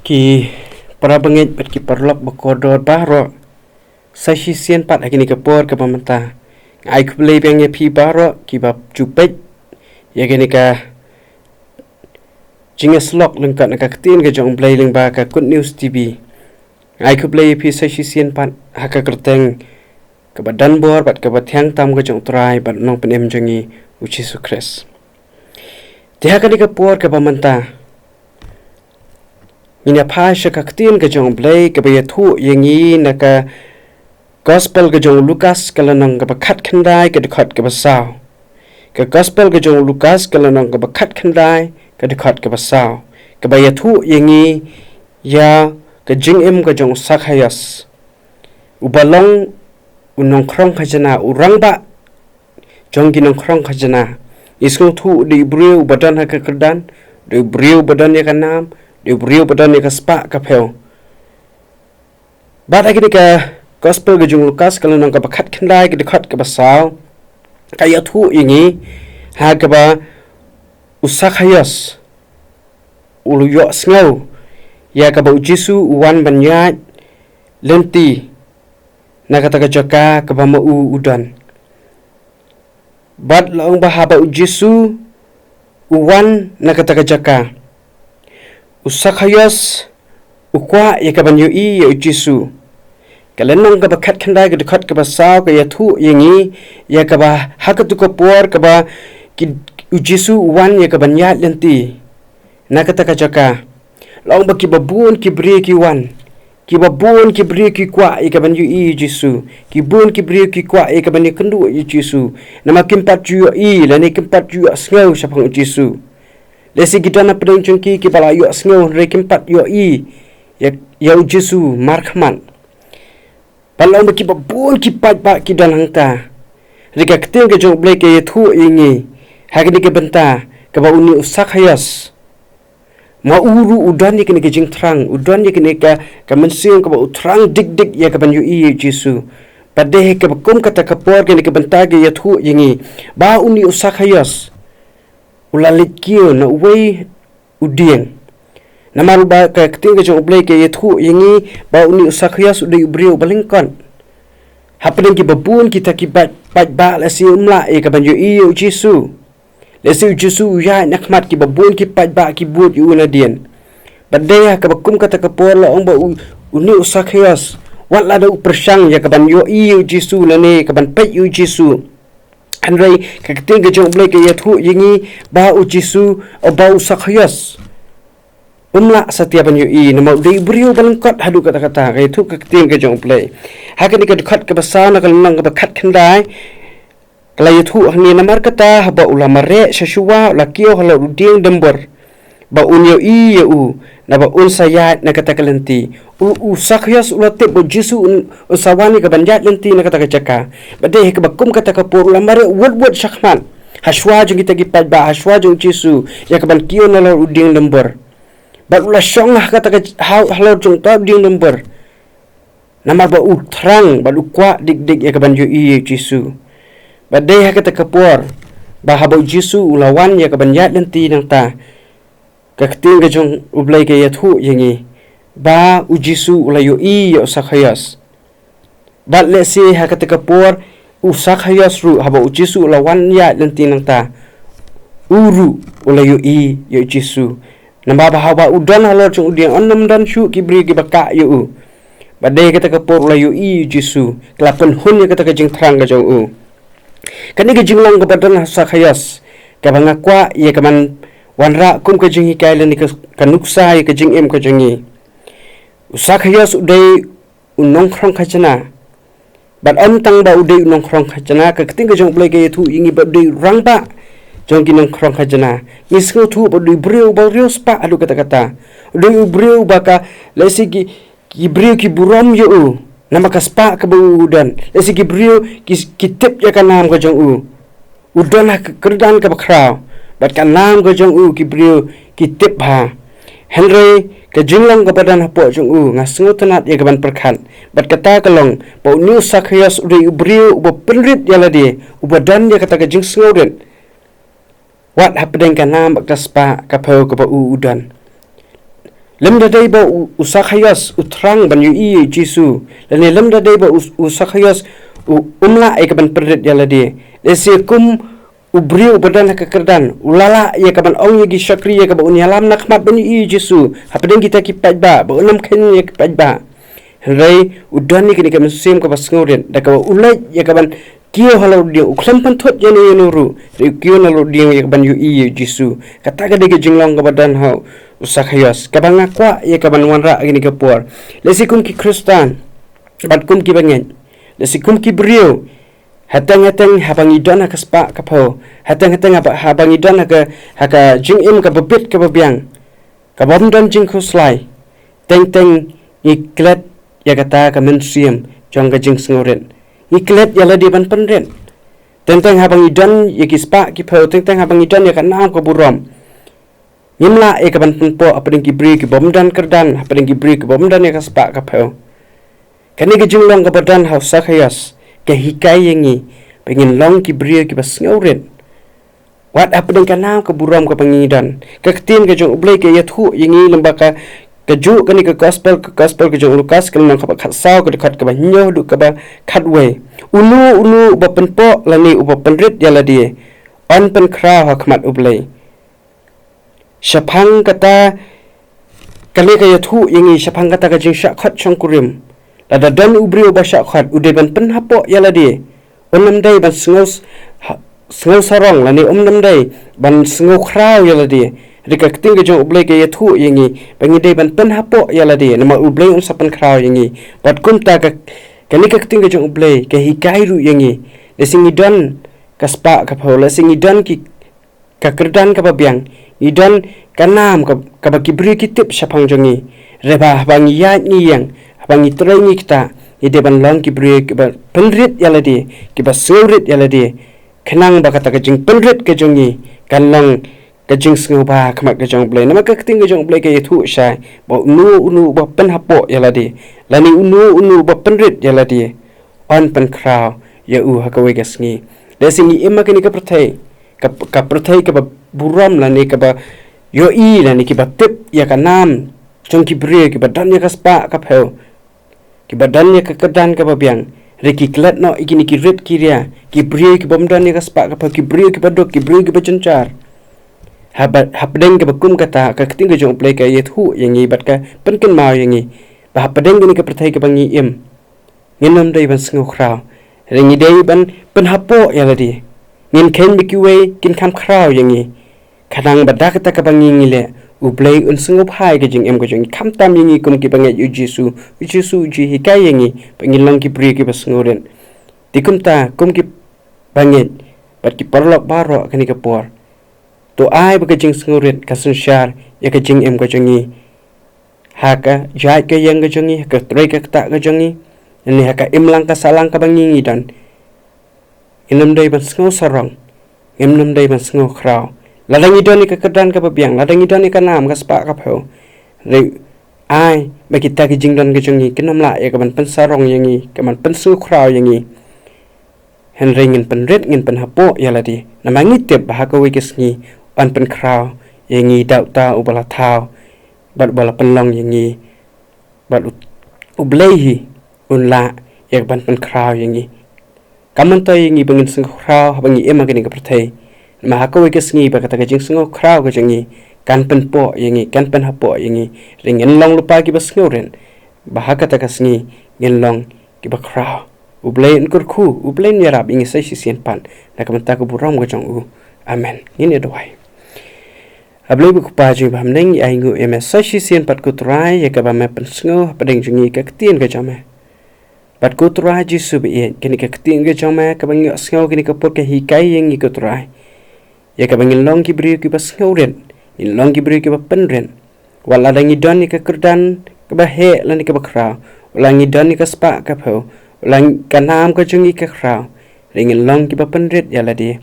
Ki para bangit bat ki parlok bakodor baro sa sisian pat agini kapor ka pamanta ai kublei bang ye pi baro ki bab jupet ya gini ka jingas lok lengkat nak katin ka jong blai leng ba ka Good News TV ai kublei pi sa sisian pat haka kerteng ka badan bor bat ka bathang tam ka jong trai bat nong penem jongi uchi sukres dia ka ni kapor ka pamanta Ina pasha kaktin ka jong blay ka bayathu yangi naka gospel ka jong Lucas kalanang ka bakat khandai ka dikhat ka basaw ka gospel ka jong Lucas kalanang ka bakat khandai ka dikhat ka basaw ka bayathu yangi ya ka jingem ka jong sakhayas ubalong unong krong khajana urang ba jong ginong krong khajana isung thu di briu badan ha ka kerdan di briu badan ya ka nam di beriu badan ni kaspak kapel. Bad lagi ka gospel ke jung Lukas kalau nang ka bakat kendai ke dekat ke basau. Kaya tu ini ha ka ba usak hayas. Ulu yo sngau. Ya ka ba Jisu uwan banyat lenti. Na kata ka jaka ka ba mau udan. Bad laung ba ha ba Jisu uwan na kata ka jaka. Usak hayas ukwa ya ka banyo I ya Jisu kalenong ka bakat khandai ka dekat ka basaw ka yathu yangi ya ka ba hakatu ka por ka ba ki Jisu wan ya ka banyat lenti nakata ka jaka long ba ki babun ki bri ki wan ki babun ki bri ki kwa ya ka banyo I Jisu ki bun ki bri ki kwa ya ka banyo kendu I Jisu nama kimpat ju I la ni kimpat ju asngau sapang Jisu Lesi kita na pedang cungki ki pala yu asngau rekim pat yu I ya Jisu markman. Palau baki babun ki pat pa ki dan hangta. Rika keting ke jong blai ke yathu ingi. Hagini ke benta ke ba uni usak hayas. Ma uru udan ni kini ke jing terang, udan ni kini ka mensiung ke ba utrang dik ya ke ban yu I Jisu. Padeh ke bakum kata kapor kini ke benta ke yathu ingi. Ba uni usak hayas. Ulalit kio na uway udiang. Namaru ba ka keting ka jong blay ka yathu yangi ba uni usakhayas uday ubriyo balingkon. Hapanin ki babun kita ki bat ba lasi umla ka banyo I Jisu. Lasi Jisu ya nakmat ki babun ki pat ba ki but yu na dian. Badaya ka bakum kata kapor la ong ba uni usakhayas. Wala da upersang ya ka banyo I Jisu la ne ka ban pet yu Jisu. Andai kakting ke jong blai ke yathu yangi ba Jisu ba usakhayas umla setiap banyu I nama dei beriu balengkot hadu kata-kata ke yathu kakting ke jong blai hakan ni ke dekat ke basau nak nang ke bakat kendai kala yathu ni namar kata ba ulama re sesua lakio halo uding dembor ba unyo I u na ba un sayat na kata kalenti usakhayas ulatip ba Jisu usawani ka banjat lenti na kata kacaka badai ke bakum kata kapur lamare wud syakman haswa jung kita gipat ba haswa jung Jisu ya ka ban kio na lo uding lembor ba ula syong kata halo jung ta uding lembor nama ba utrang ba ukwa dik ya ka banju I Jisu badai kata kapur ba habo Jisu ulawan ya ka banjat lenti nang ta kakting ka jong ublay ka yathu yangi ba Jisu ulayo I ya usakhayas bat lesi hakata kapor usakhayas ru haba Jisu ulawan ya lenti nang ta uru ulayo I ya Jisu namba ba haba udan halor jong udiang onam dan syu kibri ki baka yu badai kata kapor ulayo I Jisu kelapan hun ya kata ka jing terang ka jong u kani ka jing lang ka badan usakhayas ka bangakwa ya kaman wanra kum ka jing hikai lani ka nuksa ka jing em ka jingi usakhayas uday unong krong khajana bat om tang ba uday unong krong khajana ka keting ka jong blai ka yathu ingi ba uday rang ba jong ginong krong khajana ngisngu thu ba uday briu ba riu spa adu kata-kata uday briu ba ka lesi ki briu ki burom yu nama ka spa ka ba udan lesi ki briu ki tip ya ka nam ka jong udan ha kerdan ka bakrao bat ka nam ka jong ki brio ki tip ha Henry ka jinglang ka badan hapo jong ngasngu tanat ya ka ban perkhan bat kata kalong pa new sakhayas uri brio uba penrit ya ladi uba dan ya kata ka jing sngoden wat hapdeng ka nam bak taspa ka pau ka ba udan lemda dai ba usakhayas utrang ban yu i Jesu lani lemda dai ba usakhayas umla e kaban perdet yala dia ese kum ubriu badan kekerdan ulala ya kaban ong yagi syakri ya kaban unyalam nakmat ban yu i Jesu hapadeng kita kipat ba unam ken ya kipat ba rai udan ni kini kaban sim ka basngoren da ka ulai ya kaban kio halau dia uklam pantot jene yenuru kio nalu dia ya kaban yu i Jesu kata ka de jinglong ka badan hau usakhayas kabang akwa ya kaban wanra gini kapor lesikum ki Kristan batkum ki bangen lesikum ki brio hatang-hatang habang idana ka spa kapau hatang-hatang habang idana ka haka jingim ka babit ka babiang ka bomdan jing khuslai teng-teng iklet ya kata ka mensiam jong ka jing sngoren iklet ya ladi ban penren teng-teng habang idan ya ki spa ki pau teng-teng habang idan ya ka naam ka buram Nimla e kaban punpo apading kibri ki bomdan kerdan apading kibri ki bomdan ya kaspa kapau. Kani ke junglong ka badan hausa khayas ke hikai yengi pengin long kibri ki bas ngauren. Wat apading kanam ke buram ka pengidan. Ka ketin ke jong ublai ke yathu yengi lembaka ke ju kani ke gospel ke jong Lukas ke nang ka khatsau ke dekat ke banyo du ka ba khatwe. Ulu ba punpo lani uba penrit yala die. On pen kra hakmat ublai. Syapang kata kali kaya thu yengi syapang kata ka jing syakhat chongkurim lada dan ubri uba syakhat ude ban penhapo yala di onam dai ban sengos sarong lani omnam dai ban sengo kraw yala di rika keting ka jong ublai kaya thu yengi bangi dai ban penhapo yala di nama ublai sapan kraw yengi bat kumta ka kali ka keting ka jong ublai ka hikai ru yengi lesingi dan kaspa ka phaula singi dan ki ka kerdan ka babiang idan kanam ka bakibri kitip syapang jongi reba bang ya ni yang bang itrai ni kita ide ban long kibri ka penrit yala di ki ba surit yala di kenang ba kata ka jing penrit ka jongi kanlang ka jing sngoba kama ka jong blai nama ka keting ka jong blai ka yathu syai ba unu ba penhapo yala di lani unu ba penrit yala di on pen kraw ya hakawe gasngi desingi emma kini ka prathai ka prathai ka buram lani ka ba yo i lani ki ba tip ya ka nam chong ki bre ki ba dan ya ka spa ka pheu ki ba dan ya ka kadan ka ba biang re ki klat no ikini ki ret ki ria ki bre ki bom dan ya ka spa ka pheu ki bre ki ba dok ki bre ki ba chunchar habdeng ka ba kum kata ka keting ka jong play ka yethu yangi bat ka penken ma yangi ba habdeng ni ka prathai ka bangi em ngenom dai ban sngo khraw rengi dai ban penhapo ya ladi ngin ken bikiwe kin kam khraw yangi kadang badak ta ka bangi ngile ublai un sungop hai ke jing em ko jing kam tam yangi kum ki bangai Jesu ji hikai yangi pangilang ki pri ki basngoren dikum ta kum ki banget bat ki parlok baro kani ka por to ai ba ka jing sngoren ka sun shar ya ka jing em ko jingi haka jai ka yang ka jingi ka trei ka ta ka jingi ni haka imlang ka salang ka bangi dan inam dai ban sngo sarong imnam dai ban sngo khrau ladang idon ni ka kadan ka babiang ladang idon ni ka nam ka spa ka pheu re ai ba kita ki jingdan ka jungi kinam la ya ka ban pen sarong yangi ka man pen su khrau yangi hen ringin pen ret ngin pen hapo yaladi namangi tep ba ka wi kisngi an pen khrau yangi dau ta ubala thau bat bala penlong yangi bat ublehi unla ya ban pen khrau yangi kaman ta yangi bangin sing khrau bangi ema gani ka prathai mahakawi kesngi ba kata kajing sengo kraw ka jangi kan pen po yangi kan pen hapo yangi ringen long lupa ki basngoren bahaka ta kasngi ngin long ki ba kraw ublein kurku ublein yarab ingi sai sisian pan na kamanta ko buram ka jong amen ngin edwai ablei bu pa ji bam neng ai ngu ms sai sisian pat ko trai ya ka ba me pen sngo padeng jungi ka ktien ka jame pat ko trai ji subi kini ka ktien ka jame ka bang sngo kini ka pot ka hikai yangi ko trai ya ka bangin long ki bri ki bas ngauren in long ki bri ki ba penren wala dangi don ni ka kerdan ka ba he lan ni ka ba kra wala ngi don ni ka spa ka pho wala ka nam ka jungi ka kra ringin long ki ba penret ya la di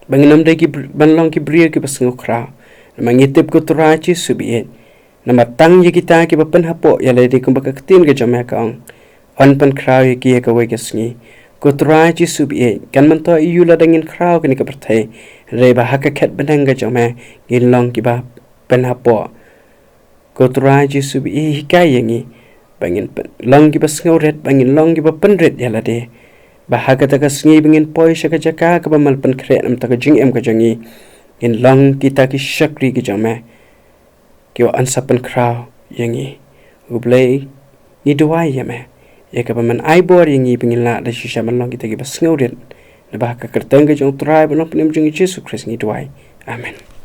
bangin nam de ki ban long ki bri ki bas ngau kra mangi tip ko tra chi subi nama tang ye kita ki ba pen hapo ya la di kum ba ka tin ka jama ka on pen kra ye ki ka we ka sngi ko tra chi subi kan man to yu la dangin kra ka ni ka perthai re ba haka khet benang ga jama gin long ki ba pen hapo Kotra Jesu bi hikai yangi bangin long gi bas ngauret bangin long gi bapenret yala de bahaga taka sngi bangin poi shaka jaka ka bamal pen kre am taka jing em ka jangi in long kita ki shakri ki jame ki wa ansapan kraw yangi ublei ni duai yame ya ka baman ai bor yangi bangin la da shisha man long kita ki bas ngauret na bahaga kerteng ka jong trai banong penim jing Jesu Christ ni duai amen.